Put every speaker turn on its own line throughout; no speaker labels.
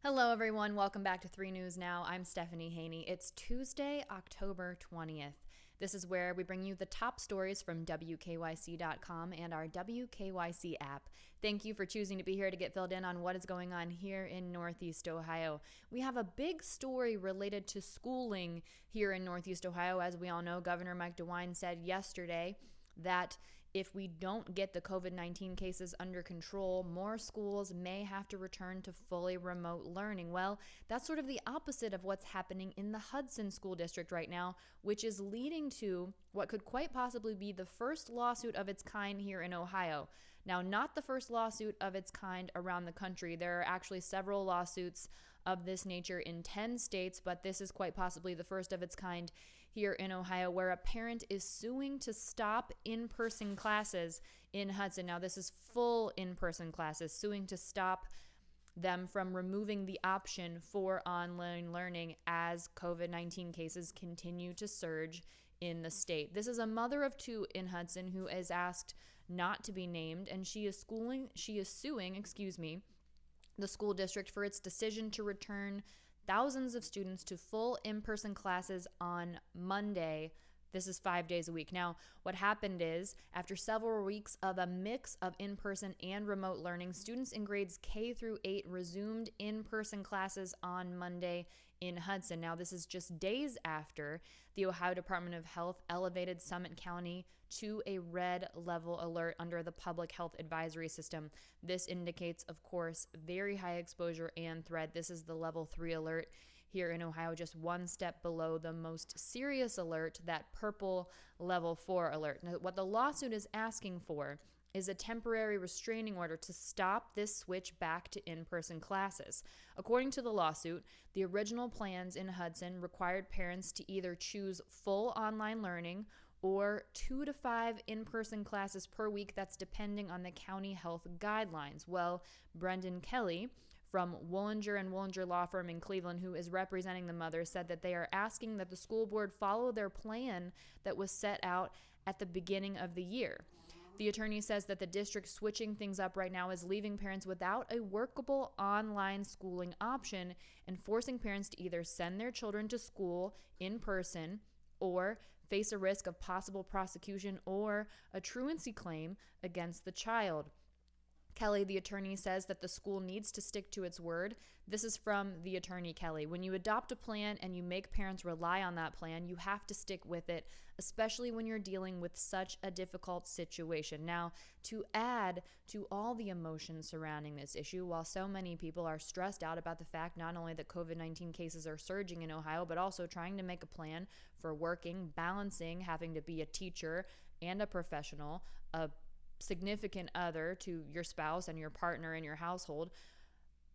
Hello, everyone. Welcome back to 3 News Now. I'm Stephanie Haney. It's Tuesday, October 20th. This is where we bring you the top stories from WKYC.com and our WKYC app. Thank you for choosing to be here to get filled in on what is going on here in Northeast Ohio. We have a big story related to schooling here in Northeast Ohio. As we all know, Governor Mike DeWine said yesterday that if we don't get the COVID-19 cases under control, more schools may have to return to fully remote learning. Well, that's sort of the opposite of what's happening in the Hudson school district right now, which is leading to what could quite possibly be the first lawsuit of its kind here in Ohio. Now, not the first lawsuit of its kind around the country. There are actually several lawsuits of this nature in 10 states, but this is quite possibly the first of its kind here in Ohio, where a parent is suing to stop in-person classes in Hudson. Now, this is full in-person classes, suing to stop them from removing the option for online learning as COVID-19 cases continue to surge in the state. This is a mother of two in Hudson who is asked not to be named, and she is suing, the school district for its decision to return thousands of students to full in-person classes on Monday. This is 5 days a week. Now, what happened is, after several weeks of a mix of in-person and remote learning, students in grades K through 8 resumed in-person classes on Monday in Hudson. Now, this is just days after the Ohio Department of Health elevated Summit County to a red level alert under the Public Health Advisory System. This indicates, of course, very high exposure and threat. This is the level 3 alert here in Ohio, just one step below the most serious alert, that purple level 4 alert. Now, what the lawsuit is asking for is a temporary restraining order to stop this switch back to in-person classes. According to the lawsuit, the original plans in Hudson required parents to either choose full online learning or 2 to 5 in-person classes per week. That's depending on the county health guidelines. Well, Brendan Kelly from Wollinger and Wollinger Law Firm in Cleveland, who is representing the mother, said that they are asking that the school board follow their plan that was set out at the beginning of the year. The attorney says that the district switching things up right now is leaving parents without a workable online schooling option and forcing parents to either send their children to school in person or face a risk of possible prosecution or a truancy claim against the child. Kelly, the attorney, says that the school needs to stick to its word. This is from the attorney, Kelly. When you adopt a plan and you make parents rely on that plan, you have to stick with it, especially when you're dealing with such a difficult situation. Now, to add to all the emotions surrounding this issue, while so many people are stressed out about the fact not only that COVID-19 cases are surging in Ohio, but also trying to make a plan for working, balancing having to be a teacher and a professional, a significant other to your spouse and your partner in your household,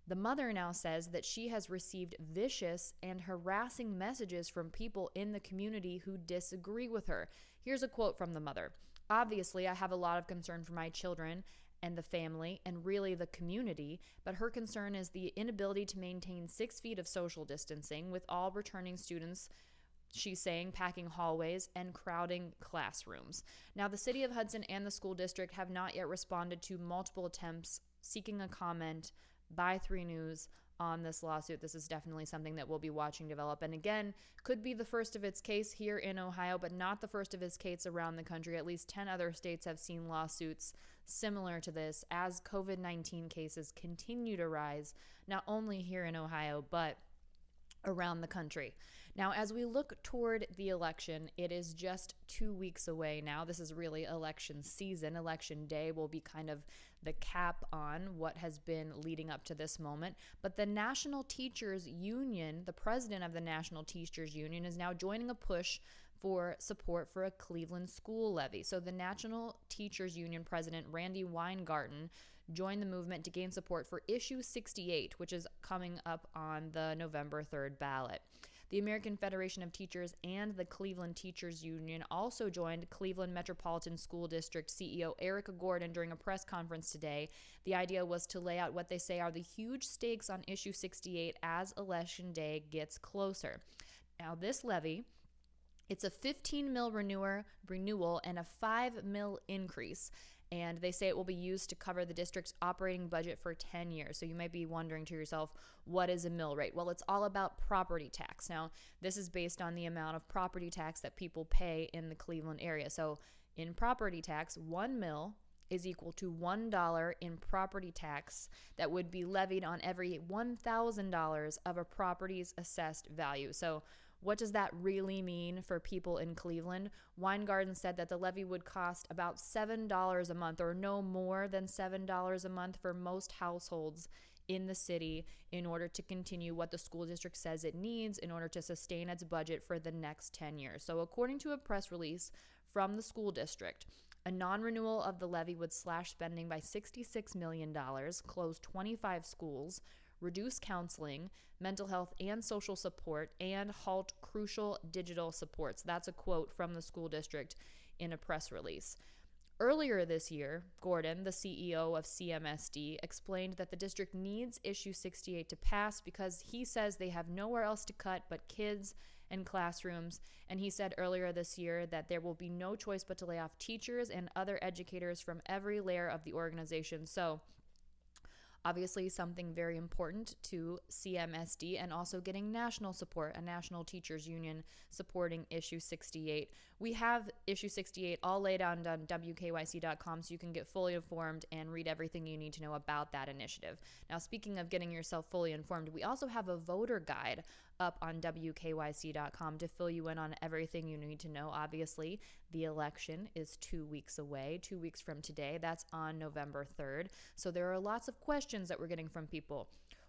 the mother now says that she has received vicious and harassing messages from people in the community who disagree with her. Here's a quote from the mother. "Obviously, I have a lot of concern for my children and the family and really the community, but her concern is the inability to maintain 6 feet of social distancing with all returning students," she's saying, packing hallways and crowding classrooms. Now, the city of Hudson and the school district have not yet responded to multiple attempts seeking a comment by 3 News on this lawsuit. This is definitely something that we'll be watching develop. And again, could be the first of its case here in Ohio, but not the first of its case around the country. At least 10 other states have seen lawsuits similar to this as COVID-19 cases continue to rise, not only here in Ohio, but around the country. Now, as we look toward the election, it is just 2 weeks away now. This is really election season. Election day will be kind of the cap on what has been leading up to this moment. But the National Teachers Union, the president of the National Teachers Union, is now joining a push for support for a Cleveland school levy. So the National Teachers Union president, Randy Weingarten, joined the movement to gain support for issue 68, which is coming up on the November 3rd ballot. The American Federation of Teachers and the Cleveland Teachers Union also joined Cleveland Metropolitan School District CEO Eric Gordon during a press conference today. The idea was to lay out what they say are the huge stakes on issue 68 as election day gets closer. Now, this levy, it's a $15 million renewal and a $5 million increase. and they say it will be used to cover the district's operating budget for 10 years. So you might be wondering to yourself, what is a mill rate? Well, it's all about property tax. Now, this is based on the amount of property tax that people pay in the Cleveland area. So in property tax, 1 mill is equal to $1 in property tax that would be levied on every $1,000 of a property's assessed value. So what does that really mean for people in Cleveland? Weingarten said that the levy would cost about $7 a month, or no more than $7 a month for most households in the city, in order to continue what the school district says it needs in order to sustain its budget for the next 10 years. So according to a press release from the school district, a non-renewal of the levy would slash spending by $66 million, close 25 schools, reduce counseling, mental health and social support, and halt crucial digital supports. That's a quote from the school district in a press release. Earlier this year, Gordon, the CEO of CMSD, explained that the district needs Issue 68 to pass because he says they have nowhere else to cut but kids and classrooms. And he said earlier this year that there will be no choice but to lay off teachers and other educators from every layer of the organization. So obviously something very important to CMSD, and also getting national support, a national teachers union supporting Issue 68. We have Issue 68 all laid out on WKYC.com, so you can get fully informed and read everything you need to know about that initiative. Now, speaking of getting yourself fully informed, we also have a voter guide up on WKYC.com to fill you in on everything you need to know. Obviously, the election is 2 weeks away, 2 weeks from today. That's on November 3rd. So there are lots of questions that we're getting from people.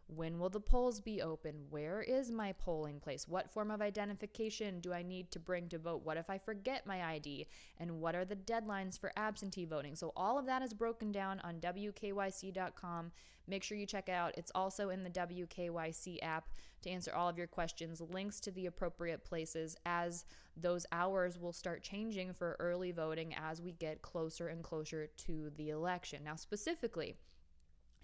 When will the polls be open? Where is my polling place? What form of identification do I need to bring to vote? What if I forget my ID? And what are the deadlines for absentee voting? So all of that is broken down on WKYC.com. Make sure you check it out. It's also in the WKYC app to answer all of your questions. Links to the appropriate places, as those hours will start changing for early voting as we get closer and closer to the election. Now, specifically,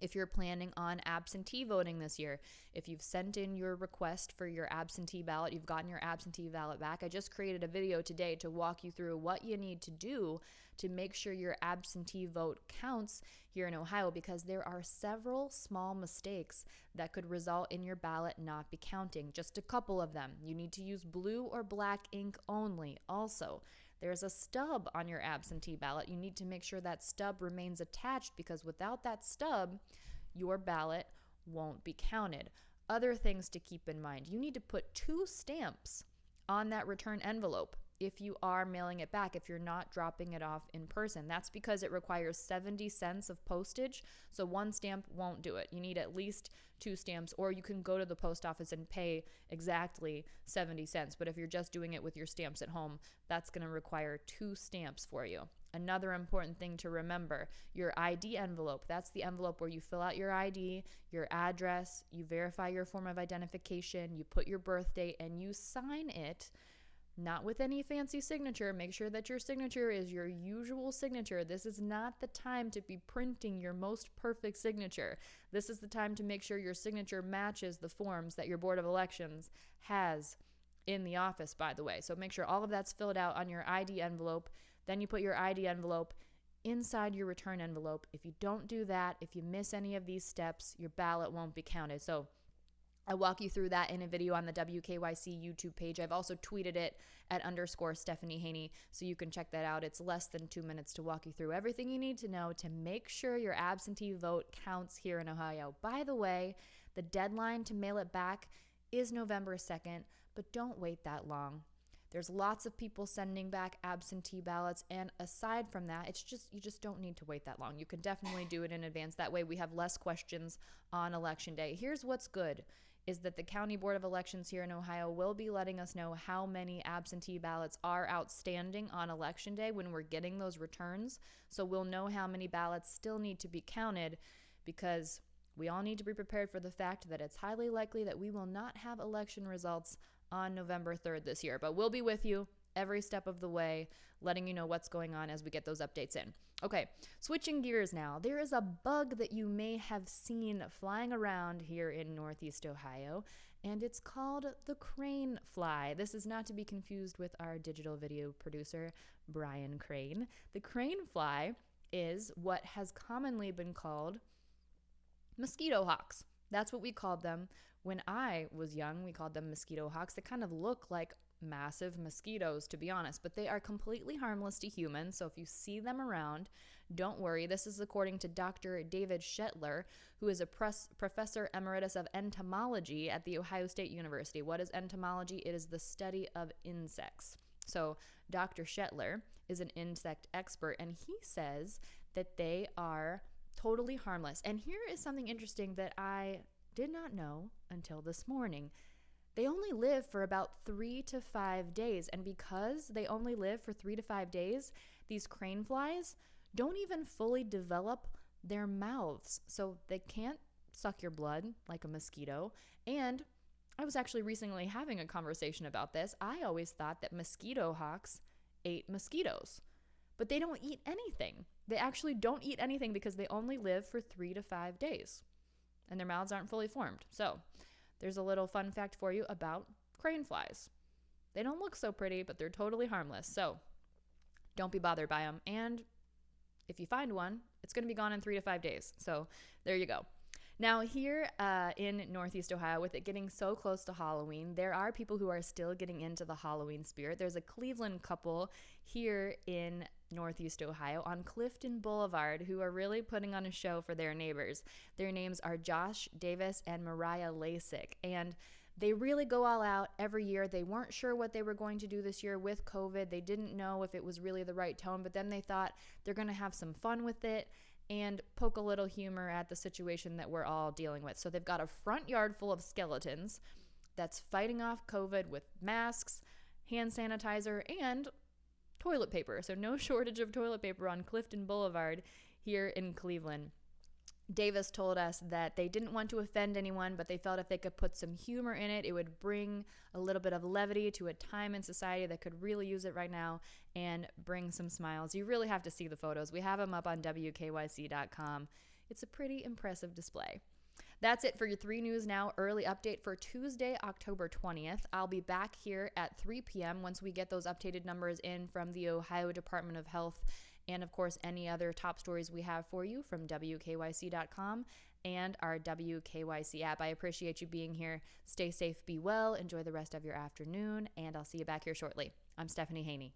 if you're planning on absentee voting this year, if you've sent in your request for your absentee ballot, you've gotten your absentee ballot back, I just created a video today to walk you through what you need to do to make sure your absentee vote counts here in Ohio, because there are several small mistakes that could result in your ballot not be counting. Just a couple of them. You need to use blue or black ink only. Also, there's a stub on your absentee ballot. You need to make sure that stub remains attached, because without that stub, your ballot won't be counted. Other things to keep in mind. You need to put 2 stamps on that return envelope if you are mailing it back, if you're not dropping it off in person. That's because it requires 70 cents of postage, so 1 stamp won't do it. You need at least 2 stamps, or you can go to the post office and pay exactly 70 cents. But if you're just doing it with your stamps at home, that's going to require 2 stamps for you. Another important thing to remember, your ID envelope. That's the envelope where you fill out your ID, your address, you verify your form of identification, you put your birth date, and you sign it. Not with any fancy signature. Make sure that your signature is your usual signature. This is not the time to be printing your most perfect signature. This is the time to make sure your signature matches the forms that your Board of Elections has in the office, by the way. So make sure all of that's filled out on your ID envelope. Then you put your ID envelope inside your return envelope. If you don't do that, if you miss any of these steps, your ballot won't be counted. So I walk you through that in a video on the WKYC YouTube page. I've also tweeted it at _Stephanie Haney, so you can check that out. It's less than 2 minutes to walk you through everything you need to know to make sure your absentee vote counts here in Ohio. By the way, the deadline to mail it back is November 2nd, but don't wait that long. There's lots of people sending back absentee ballots, and aside from that, you just don't need to wait that long. You can definitely do it in advance. That way we have less questions on Election Day. Here's what's good, is that the County Board of Elections here in Ohio will be letting us know how many absentee ballots are outstanding on Election Day when we're getting those returns. So we'll know how many ballots still need to be counted, because we all need to be prepared for the fact that it's highly likely that we will not have election results on November 3rd this year. But we'll be with you every step of the way, letting you know what's going on as we get those updates in. Okay, switching gears now. There is a bug that you may have seen flying around here in Northeast Ohio, and it's called the crane fly. This is not to be confused with our digital video producer, Brian Crane. The crane fly is what has commonly been called mosquito hawks. That's what we called them when I was young. We called them mosquito hawks. They kind of look like massive mosquitoes, to be honest, but they are completely harmless to humans. So if you see them around, don't worry. This is according to Dr. David Shetler, who is a professor emeritus of entomology at the Ohio State University. What is entomology? It is the study of insects. So Dr. Shetler is an insect expert, and he says that they are totally harmless. And here is something interesting that I did not know until this morning. They only live for about 3 to 5 days. And because they only live for 3 to 5 days, these crane flies don't even fully develop their mouths. So they can't suck your blood like a mosquito. And I was actually recently having a conversation about this. I always thought that mosquito hawks ate mosquitoes, but they don't eat anything. They actually don't eat anything because they only live for 3 to 5 days and their mouths aren't fully formed. So there's a little fun fact for you about crane flies. They don't look so pretty, but they're totally harmless. So don't be bothered by them. And if you find one, it's going to be gone in 3 to 5 days. So there you go. Now here in Northeast Ohio, with it getting so close to Halloween, there are people who are still getting into the Halloween spirit. There's a Cleveland couple here in Northeast Ohio on Clifton Boulevard who are really putting on a show for their neighbors. Their names are Josh Davis and Mariah Lasik, and they really go all out every year. They weren't sure what they were going to do this year with COVID. They didn't know if it was really the right tone, but then they thought they're going to have some fun with it and poke a little humor at the situation that we're all dealing with. So they've got a front yard full of skeletons that's fighting off COVID with masks, hand sanitizer, and toilet paper. So no shortage of toilet paper on Clifton Boulevard here in Cleveland. Davis told us that they didn't want to offend anyone, but they felt if they could put some humor in it, it would bring a little bit of levity to a time in society that could really use it right now and bring some smiles. You really have to see the photos. We have them up on WKYC.com. It's a pretty impressive display. That's it for your 3 News Now early update for Tuesday, October 20th. I'll be back here at 3 p.m. once we get those updated numbers in from the Ohio Department of Health, and of course any other top stories we have for you from WKYC.com and our WKYC app. I appreciate you being here. Stay safe, be well, enjoy the rest of your afternoon, and I'll see you back here shortly. I'm Stephanie Haney.